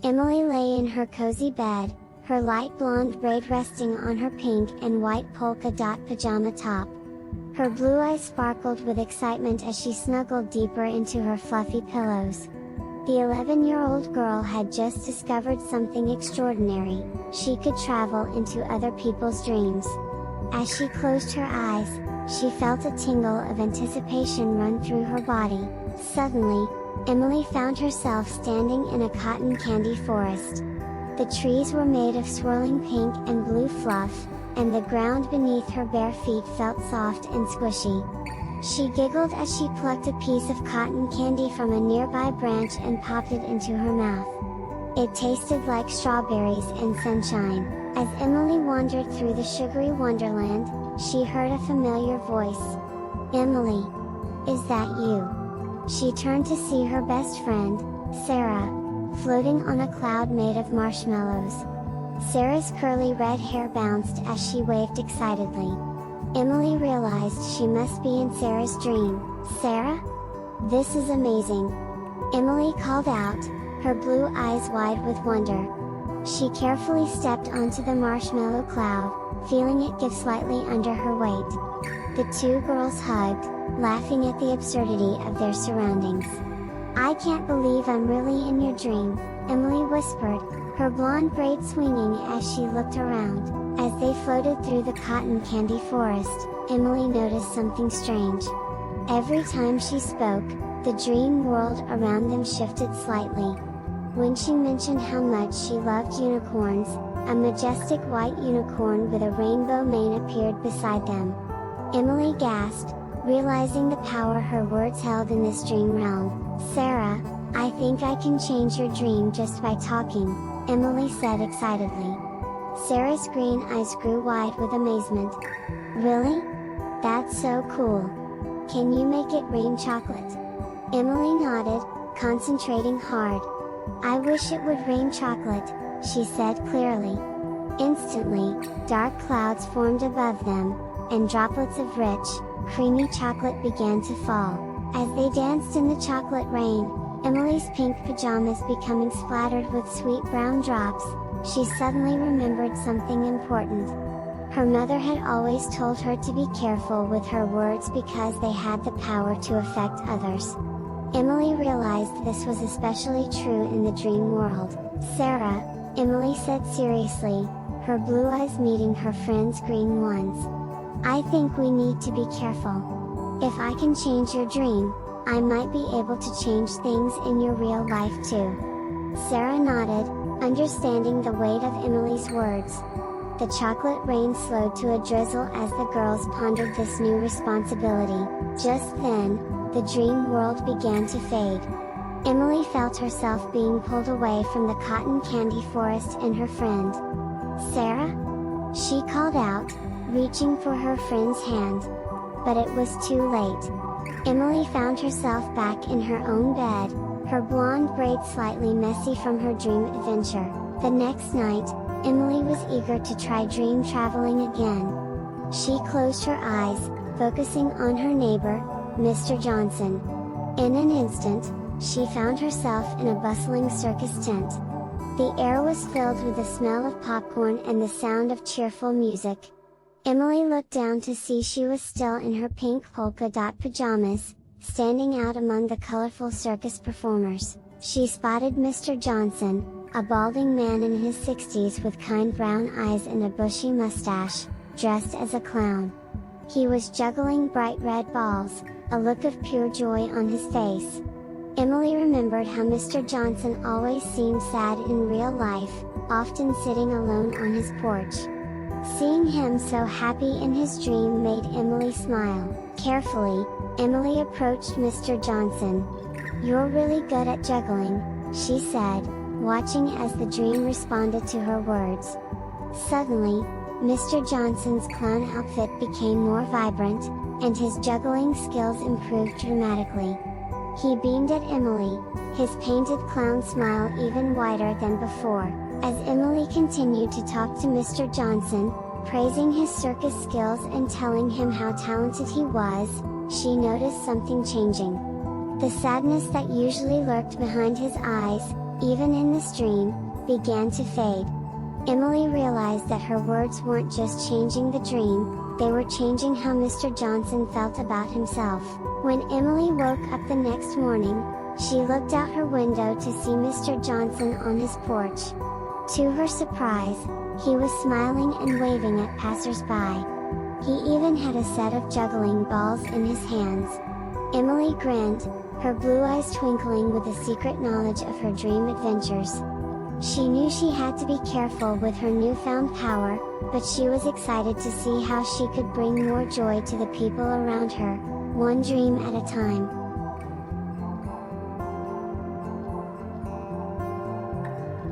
Emily lay in her cozy bed, her light blonde braid resting on her pink and white polka dot pajama top. Her blue eyes sparkled with excitement as she snuggled deeper into her fluffy pillows. The 11-year-old girl had just discovered something extraordinary: she could travel into other people's dreams. As she closed her eyes, she felt a tingle of anticipation run through her body. Suddenly, Emily found herself standing in a cotton candy forest. The trees were made of swirling pink and blue fluff, and the ground beneath her bare feet felt soft and squishy. She giggled as she plucked a piece of cotton candy from a nearby branch and popped it into her mouth. It tasted like strawberries and sunshine. As Emily wandered through the sugary wonderland, she heard a familiar voice. "Emily! Is that you?" She turned to see her best friend, Sarah, floating on a cloud made of marshmallows. Sarah's curly red hair bounced as she waved excitedly. Emily realized she must be in Sarah's dream. "Sarah? This is amazing!" Emily called out, her blue eyes wide with wonder. She carefully stepped onto the marshmallow cloud, feeling it give slightly under her weight. The two girls hugged, laughing at the absurdity of their surroundings. "I can't believe I'm really in your dream," Emily whispered, her blonde braid swinging as she looked around. As they floated through the cotton candy forest, Emily noticed something strange. Every time she spoke, the dream world around them shifted slightly. When she mentioned how much she loved unicorns, a majestic white unicorn with a rainbow mane appeared beside them. Emily gasped, realizing the power her words held in this dream realm. "Sarah, I think I can change your dream just by talking," Emily said excitedly. Sarah's green eyes grew wide with amazement. "Really? That's so cool. Can you make it rain chocolate?" Emily nodded, concentrating hard. "I wish it would rain chocolate," she said clearly. Instantly, dark clouds formed above them, and droplets of rich, creamy chocolate began to fall. As they danced in the chocolate rain, Emily's pink pajamas becoming splattered with sweet brown drops, she suddenly remembered something important. Her mother had always told her to be careful with her words because they had the power to affect others. Emily realized this was especially true in the dream world. "Sarah," Emily said seriously, her blue eyes meeting her friend's green ones. "I think we need to be careful. If I can change your dream, I might be able to change things in your real life too." Sarah nodded, understanding the weight of Emily's words. The chocolate rain slowed to a drizzle as the girls pondered this new responsibility. Just then, the dream world began to fade. Emily felt herself being pulled away from the cotton candy forest and her friend. "Sarah?" she called out, reaching for her friend's hand. But it was too late. Emily found herself back in her own bed, her blonde braids slightly messy from her dream adventure. The next night, Emily was eager to try dream traveling again. She closed her eyes, focusing on her neighbor, Mr. Johnson. In an instant, she found herself in a bustling circus tent. The air was filled with the smell of popcorn and the sound of cheerful music. Emily looked down to see she was still in her pink polka dot pajamas, standing out among the colorful circus performers. She spotted Mr. Johnson, a balding man in his 60s with kind brown eyes and a bushy mustache, dressed as a clown. He was juggling bright red balls, a look of pure joy on his face. Emily remembered how Mr. Johnson always seemed sad in real life, often sitting alone on his porch. Seeing him so happy in his dream made Emily smile. Carefully, Emily approached Mr. Johnson. "You're really good at juggling," she said, watching as the dream responded to her words. Suddenly, Mr. Johnson's clown outfit became more vibrant, and his juggling skills improved dramatically. He beamed at Emily, his painted clown smile even wider than before. As Emily continued to talk to Mr. Johnson, praising his circus skills and telling him how talented he was, she noticed something changing. The sadness that usually lurked behind his eyes, even in this dream, began to fade. Emily realized that her words weren't just changing the dream, they were changing how Mr. Johnson felt about himself. When Emily woke up the next morning, she looked out her window to see Mr. Johnson on his porch. To her surprise, he was smiling and waving at passers-by. He even had a set of juggling balls in his hands. Emily grinned, her blue eyes twinkling with a secret knowledge of her dream adventures. She knew she had to be careful with her newfound power, but she was excited to see how she could bring more joy to the people around her, one dream at a time.